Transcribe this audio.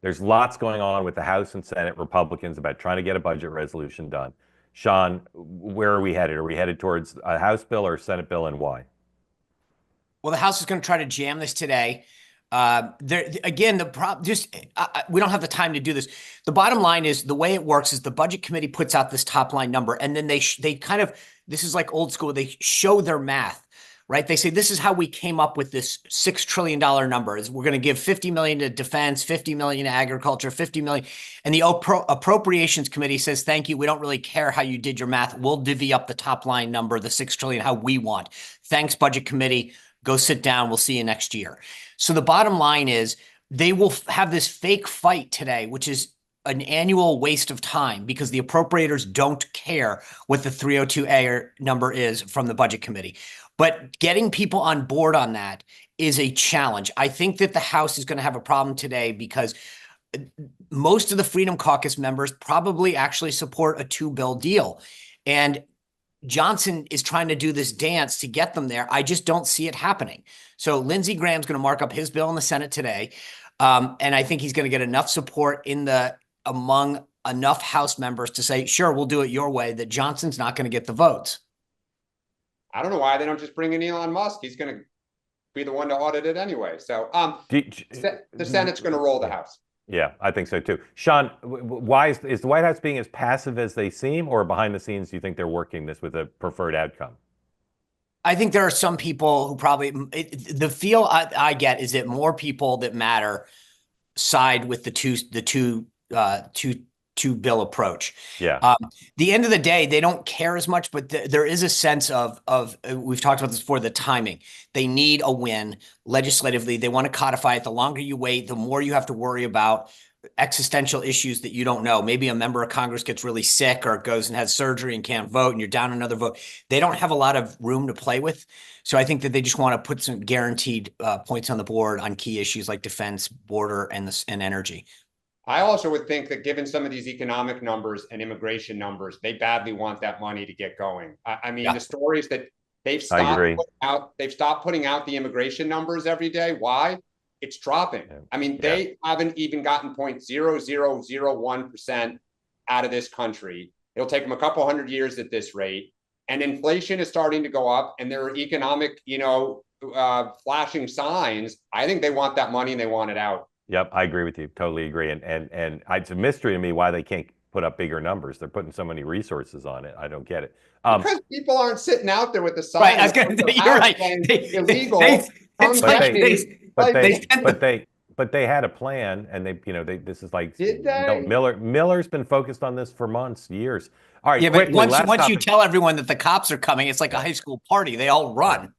There's lots going on with the House and Senate Republicans about trying to get a budget resolution done. Sean, where are we headed? Are we headed towards a House bill or a Senate bill, and why? Well, the House is going to try to jam this today. There again, the problem just we don't have the time to do this. The bottom line is the way it works is the budget committee puts out this top line number, and then they kind of, this is like old school. They show their math, right? They say this is how we came up with this $6 trillion number. Is we're going to give 50 million to defense, 50 million to agriculture, 50 million, and the appropriations committee says thank you. We don't really care how you did your math. We'll divvy up the top line number, the 6 trillion, how we want. Thanks, budget committee. Go sit down. We'll see you next year. So the bottom line is they will have this fake fight today, which is an annual waste of time because the appropriators don't care what the 302A number is from the budget committee. But getting people on board on that is a challenge. I think that the House is going to have a problem today because most of the Freedom Caucus members probably actually support a two-bill deal. And Johnson is trying to do this dance to get them there. I just don't see it happening. So Lindsey Graham's going to mark up his bill in the Senate today. And I think he's going to get enough support among enough House members to say, sure, we'll do it your way, that Johnson's not going to get the votes. I don't know why they don't just bring in Elon Musk. He's going to be the one to audit it anyway. So the Senate's going to roll the House. Yeah, I think so too. Sean, why is the White House being as passive as they seem, or behind the scenes, do you think they're working this with a preferred outcome? I think there are some people who probably, the feel I get is that more people that matter side with the two bill approach. Yeah. The end of the day, they don't care as much, but there is a sense of we've talked about this before, the timing. They need a win legislatively. They want to codify it. The longer you wait, the more you have to worry about existential issues that you don't know. Maybe a member of Congress gets really sick or goes and has surgery and can't vote, and you're down another vote. They don't have a lot of room to play with. So I think that they just want to put some guaranteed points on the board on key issues like defense, border, and energy. I also would think that given some of these economic numbers and immigration numbers, they badly want that money to get going. I mean, the stories that they've stopped putting out the immigration numbers every day. Why? It's dropping. I mean, they haven't even gotten 0.0001% out of this country. It'll take them a couple hundred years at this rate. And inflation is starting to go up, and there are economic, flashing signs. I think they want that money and they want it out. Yep, I agree with you. Totally agree. And it's a mystery to me why they can't put up bigger numbers. They're putting so many resources on it. I don't get it. Because people aren't sitting out there with the sign. Right, I was going to. You're right. Illegal. But they had a plan, and this is like. Did they? Miller's been focused on this for months, years. All right. Yeah, quickly, but once you tell everyone that the cops are coming, it's like a high school party. They all run.